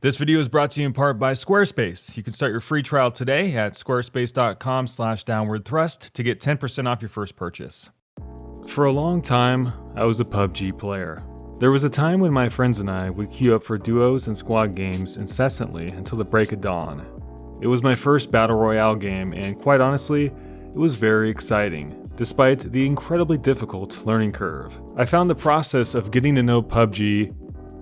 This video is brought to you in part by Squarespace. You can start your free trial today at squarespace.com/downwardthrust to get 10% off your first purchase. For a long time, I was a PUBG player. There was a time when my friends and I would queue up for duos and squad games incessantly until the break of dawn. It was my first battle royale game, and quite honestly, it was very exciting, despite the incredibly difficult learning curve. I found the process of getting to know PUBG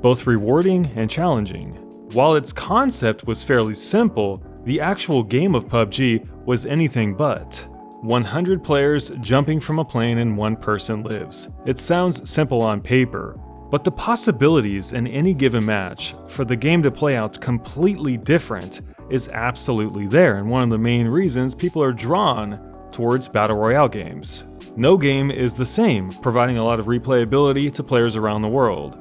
both rewarding and challenging. While its concept was fairly simple, the actual game of PUBG was anything but. 100 players jumping from a plane and one person lives. It sounds simple on paper, but the possibilities in any given match for the game to play out completely different is absolutely there, and one of the main reasons people are drawn towards battle royale games. No game is the same, providing a lot of replayability to players around the world.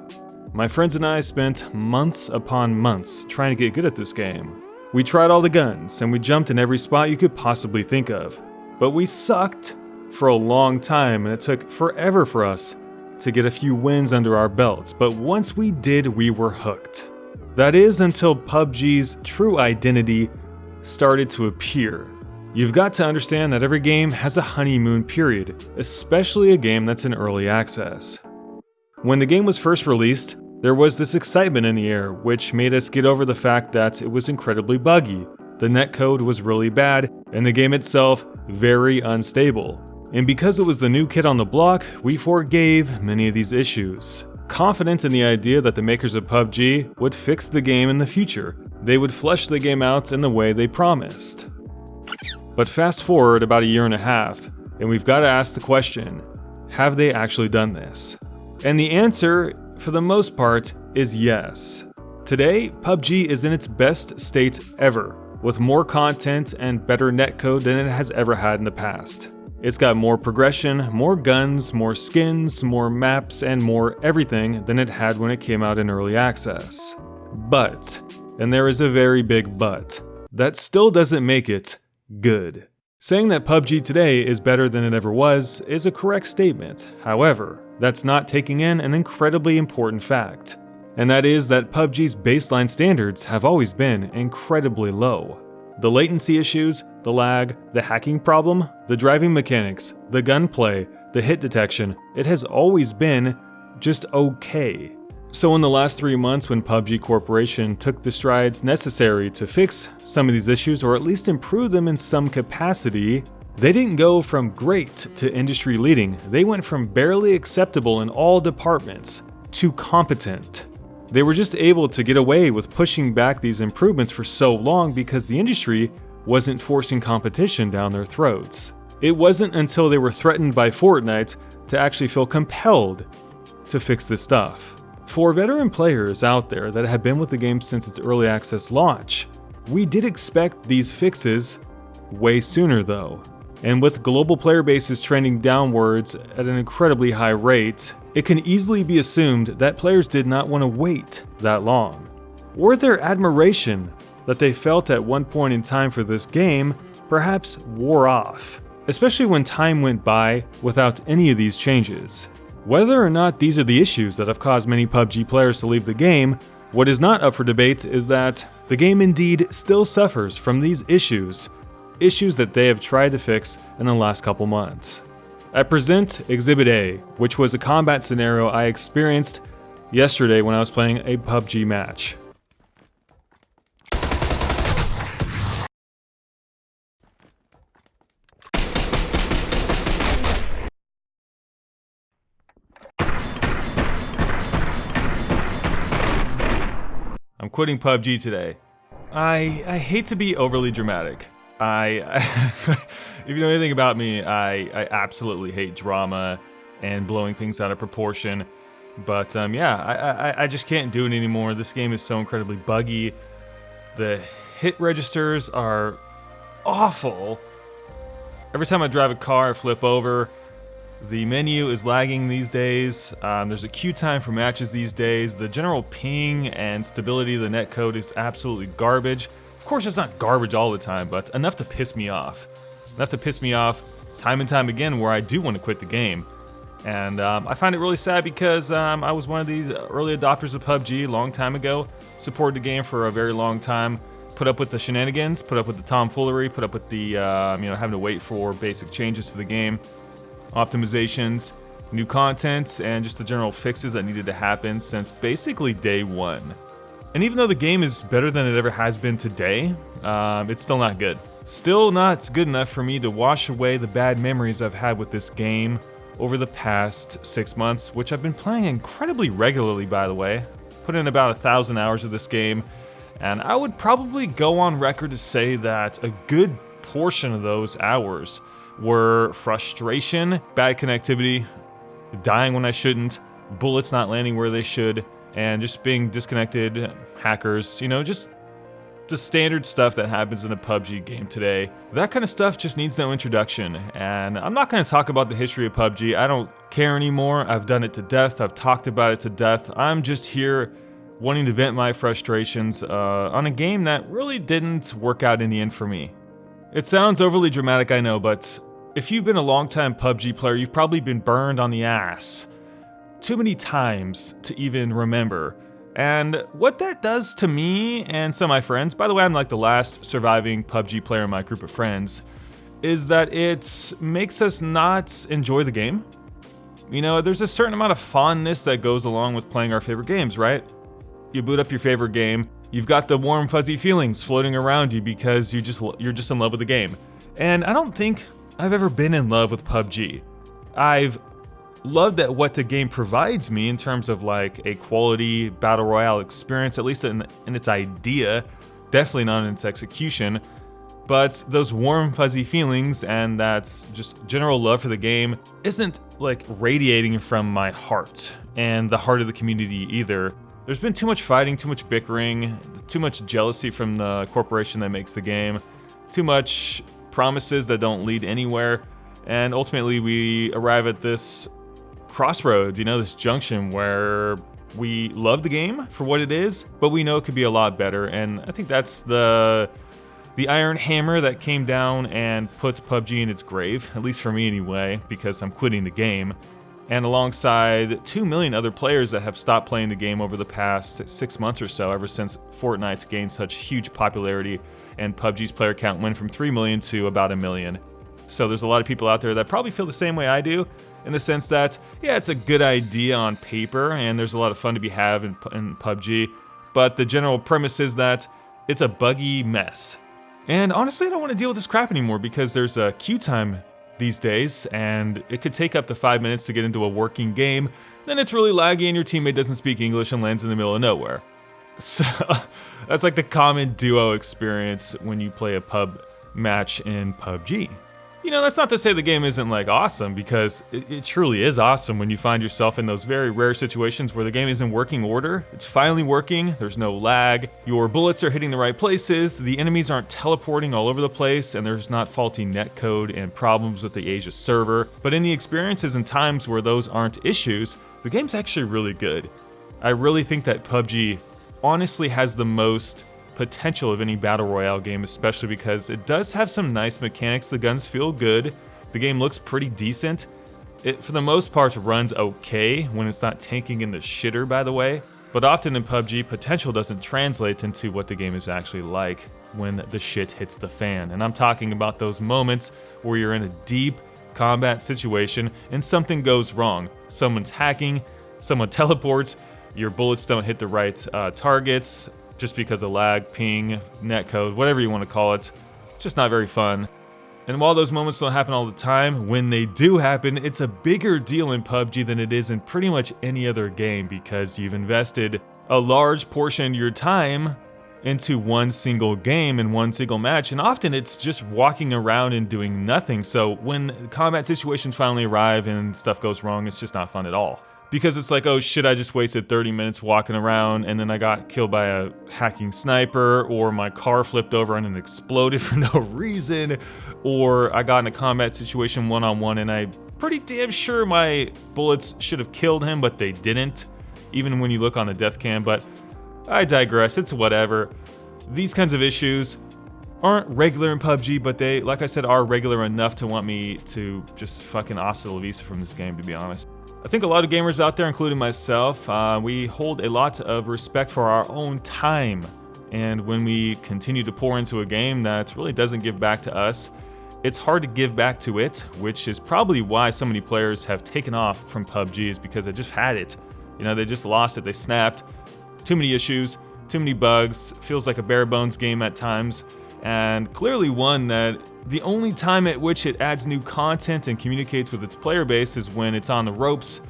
My friends and I spent months upon months trying to get good at this game. We tried all the guns, and we jumped in every spot you could possibly think of. But we sucked for a long time, and it took forever for us to get a few wins under our belts. But once we did, we were hooked. That is until PUBG's true identity started to appear. You've got to understand that every game has a honeymoon period, especially a game that's in early access. When the game was first released, there was this excitement in the air, which made us get over the fact that it was incredibly buggy. The netcode was really bad, and the game itself very unstable. And because it was the new kid on the block, we forgave many of these issues. Confident in the idea that the makers of PUBG would fix the game in the future. They would flesh the game out in the way they promised. But fast forward about a year and a half, and we've got to ask the question, have they actually done this? And the answer, for the most part, is yes. Today, PUBG is in its best state ever, with more content and better netcode than it has ever had in the past. It's got more progression, more guns, more skins, more maps, and more everything than it had when it came out in early access. But, and there is a very big but, that still doesn't make it good. Saying that PUBG today is better than it ever was is a correct statement. However, that's not taking in an incredibly important fact, and that is that PUBG's baseline standards have always been incredibly low. The latency issues, the lag, the hacking problem, the driving mechanics, the gunplay, the hit detection, it has always been just okay. So in the last 3 months, when PUBG Corporation took the strides necessary to fix some of these issues, or at least improve them in some capacity, they didn't go from great to industry leading. They went from barely acceptable in all departments to competent. They were just able to get away with pushing back these improvements for so long because the industry wasn't forcing competition down their throats. It wasn't until they were threatened by Fortnite to actually feel compelled to fix this stuff. For veteran players out there that have been with the game since its early access launch, we did expect these fixes way sooner though. And with global player bases trending downwards at an incredibly high rate, it can easily be assumed that players did not want to wait that long. Or their admiration that they felt at one point in time for this game perhaps wore off, especially when time went by without any of these changes. Whether or not these are the issues that have caused many PUBG players to leave the game, what is not up for debate is that the game indeed still suffers from these issues that they have tried to fix in the last couple months. I present Exhibit A, which was a combat scenario I experienced yesterday when I was playing a PUBG match. I'm quitting PUBG today. I hate to be overly dramatic. If you know anything about me, I absolutely hate drama and blowing things out of proportion. But yeah, I just can't do it anymore. This game is so incredibly buggy. The hit registers are awful. Every time I drive a car, I flip over. The menu is lagging these days. There's a queue time for matches these days. The general ping and stability of the netcode is absolutely garbage. Of course, it's not garbage all the time, but enough to piss me off. Enough to piss me off time and time again where I do want to quit the game. And I find it really sad because I was one of these early adopters of PUBG a long time ago, supported the game for a very long time, put up with the shenanigans, put up with the tomfoolery, put up with the having to wait for basic changes to the game, optimizations, new content, and just the general fixes that needed to happen since basically day one. And even though the game is better than it ever has been today, it's still not good. Still not good enough for me to wash away the bad memories I've had with this game over the past 6 months, which I've been playing incredibly regularly, by the way. Put in about 1,000 hours of this game, and I would probably go on record to say that a good portion of those hours were frustration, bad connectivity, dying when I shouldn't, bullets not landing where they should, and just being disconnected, hackers, just the standard stuff that happens in a PUBG game today. That kind of stuff just needs no introduction, and I'm not going to talk about the history of PUBG. I don't care anymore. I've done it to death. I've talked about it to death. I'm just here wanting to vent my frustrations on a game that really didn't work out in the end for me. It sounds overly dramatic, I know, but if you've been a long-time PUBG player, you've probably been burned on the ass too many times to even remember. And what that does to me and some of my friends, by the way, I'm like the last surviving PUBG player in my group of friends, is that it makes us not enjoy the game. There's a certain amount of fondness that goes along with playing our favorite games, right? You boot up your favorite game, you've got the warm fuzzy feelings floating around you because you're just in love with the game. And I don't think I've ever been in love with PUBG. I've loved that what the game provides me in terms of like a quality battle royale experience, at least in its idea, definitely not in its execution. But those warm fuzzy feelings and that's just general love for the game isn't like radiating from my heart and the heart of the community either. There's been too much fighting, too much bickering, too much jealousy from the corporation that makes the game, too much promises that don't lead anywhere, and ultimately we arrive at this crossroads, this junction where we love the game for what it is, but we know it could be a lot better. And I think that's the iron hammer that came down and puts PUBG in its grave, at least for me anyway, because I'm quitting the game. And alongside 2 million other players that have stopped playing the game over the past 6 months or so, ever since Fortnite's gained such huge popularity and PUBG's player count went from 3 million to about 1 million. So there's a lot of people out there that probably feel the same way I do, in the sense that, yeah, it's a good idea on paper, and there's a lot of fun to be had in PUBG, but the general premise is that it's a buggy mess. And honestly, I don't want to deal with this crap anymore because there's a queue time these days, and it could take up to 5 minutes to get into a working game, then it's really laggy and your teammate doesn't speak English and lands in the middle of nowhere. So, that's like the common duo experience when you play a pub match in PUBG. That's not to say the game isn't like awesome, because it truly is awesome when you find yourself in those very rare situations where the game is in working order. It's finally working, there's no lag, your bullets are hitting the right places, the enemies aren't teleporting all over the place, and there's not faulty netcode and problems with the Asia server. But in the experiences and times where those aren't issues, the game's actually really good. I really think that PUBG honestly has the most potential of any battle royale game, especially because it does have some nice mechanics. The guns feel good, the game looks pretty decent. It for the most part runs okay when it's not tanking in the shitter, by the way. But often in PUBG, potential doesn't translate into what the game is actually like when the shit hits the fan. And I'm talking about those moments where you're in a deep combat situation and something goes wrong. Someone's hacking, someone teleports, your bullets don't hit the right targets, just because of lag, ping, netcode, whatever you want to call it. It's just not very fun. And while those moments don't happen all the time, when they do happen, it's a bigger deal in PUBG than it is in pretty much any other game, because you've invested a large portion of your time into one single game and one single match, and often it's just walking around and doing nothing. So when combat situations finally arrive and stuff goes wrong, it's just not fun at all. Because it's like, oh shit, I just wasted 30 minutes walking around and then I got killed by a hacking sniper, or my car flipped over and it exploded for no reason, or I got in a combat situation one-on-one and I'm pretty damn sure my bullets should have killed him, but they didn't, even when you look on the death cam. But I digress, it's whatever. These kinds of issues aren't regular in PUBG, but they, like I said, are regular enough to want me to just fucking hasta la vista from this game, to be honest. I think a lot of gamers out there, including myself, we hold a lot of respect for our own time. And when we continue to pour into a game that really doesn't give back to us, it's hard to give back to it, which is probably why so many players have taken off from PUBG, is because they just had it. You know, they just lost it, they snapped. Too many issues, too many bugs, feels like a bare bones game at times, and clearly one that the only time at which it adds new content and communicates with its player base is when it's on the ropes,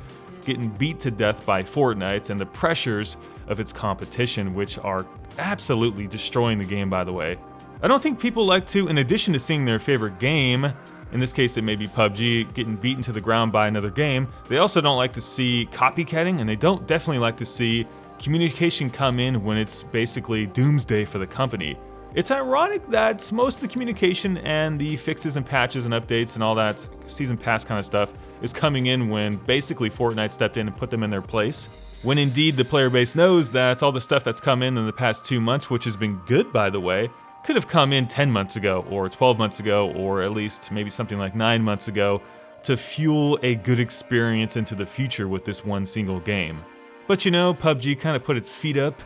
getting beat to death by Fortnite and the pressures of its competition, which are absolutely destroying the game, by the way. I don't think people like to, in addition to seeing their favorite game, in this case it may be PUBG, getting beaten to the ground by another game, they also don't like to see copycatting, and they don't definitely like to see communication come in when it's basically doomsday for the company. It's ironic that most of the communication and the fixes and patches and updates and all that season pass kind of stuff is coming in when basically Fortnite stepped in and put them in their place. When indeed the player base knows that all the stuff that's come in the past 2 months, which has been good by the way, could have come in 10 months ago or 12 months ago or at least maybe something like 9 months ago to fuel a good experience into the future with this one single game. But you know, PUBG kind of put its feet up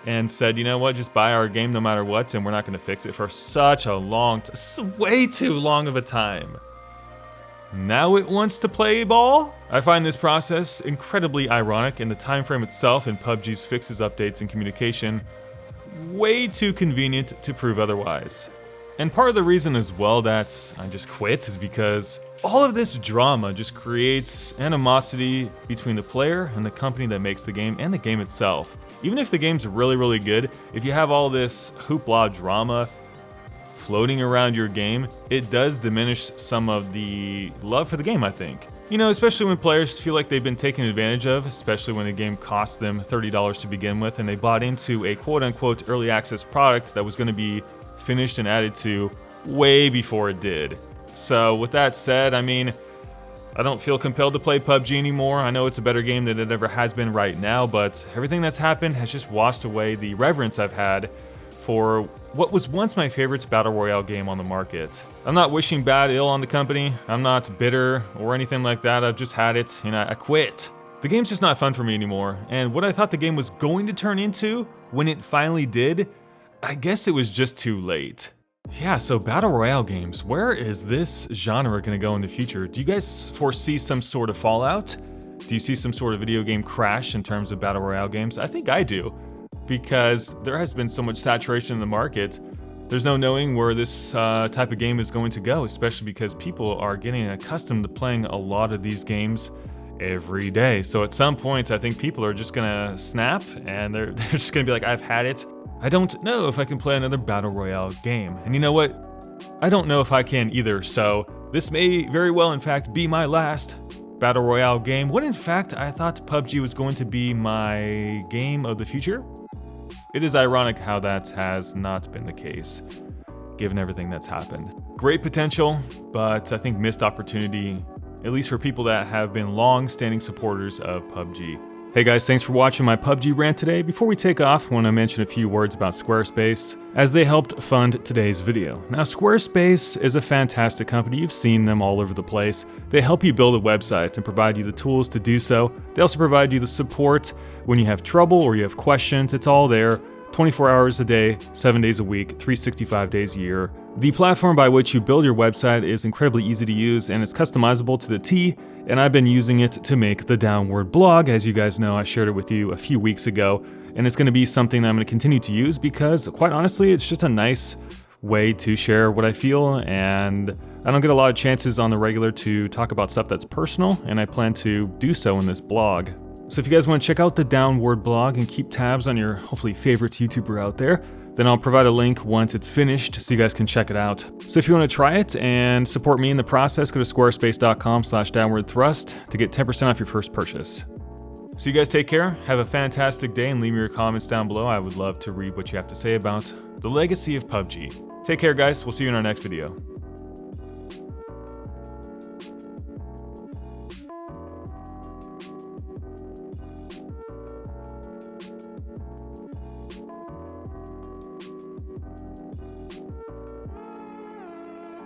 and said, you know what, just buy our game no matter what, and we're not going to fix it for such a long way too long of a time. Now it wants to play ball? I find this process incredibly ironic, and the time frame itself in PUBG's fixes, updates, and communication way too convenient to prove otherwise. And part of the reason as well that I just quit is because all of this drama just creates animosity between the player and the company that makes the game and the game itself. Even if the game's really, really good, if you have all this hoopla drama floating around your game, it does diminish some of the love for the game, I think. You know, especially when players feel like they've been taken advantage of, especially when a game cost them $30 to begin with and they bought into a quote-unquote early access product that was going to be finished and added to way before it did. So with that said, I mean, I don't feel compelled to play PUBG anymore. I know it's a better game than it ever has been right now, but everything that's happened has just washed away the reverence I've had for what was once my favorite battle royale game on the market. I'm not wishing bad ill on the company. I'm not bitter or anything like that. I've just had it and I quit. The game's just not fun for me anymore. And what I thought the game was going to turn into, when it finally did, I guess it was just too late. Yeah, so battle royale games, where is this genre gonna go in the future? Do you guys foresee some sort of fallout? Do you see some sort of video game crash in terms of battle royale games? I think I do, because there has been so much saturation in the market. There's no knowing where this type of game is going to go, especially because people are getting accustomed to playing a lot of these games every day. So at some point, I think people are just gonna snap and they're just gonna be like, I've had it. I don't know if I can play another battle royale game. And you know what? I don't know if I can either, so this may very well in fact be my last battle royale game, when in fact I thought PUBG was going to be my game of the future. It is ironic how that has not been the case, given everything that's happened. Great potential, but I think missed opportunity, at least for people that have been long-standing supporters of PUBG. Hey guys, thanks for watching my PUBG rant today. Before we take off, I want to mention a few words about Squarespace, as they helped fund today's video. Now, Squarespace is a fantastic company. You've seen them all over the place. They help you build a website and provide you the tools to do so. They also provide you the support when you have trouble or you have questions. It's all there, 24 hours a day, 7 days a week, 365 days a year. The platform by which you build your website is incredibly easy to use and it's customizable to the T, and I've been using it to make the Downward blog. As you guys know, I shared it with you a few weeks ago, and it's going to be something that I'm going to continue to use because, quite honestly, it's just a nice way to share what I feel, and I don't get a lot of chances on the regular to talk about stuff that's personal, and I plan to do so in this blog. So if you guys want to check out the Downward blog and keep tabs on your hopefully favorite YouTuber out there, then I'll provide a link once it's finished so you guys can check it out. So if you want to try it and support me in the process, go to squarespace.com/downwardthrust to get 10% off your first purchase. So you guys take care, have a fantastic day, and leave me your comments down below. I would love to read what you have to say about the legacy of PUBG. Take care guys, we'll see you in our next video.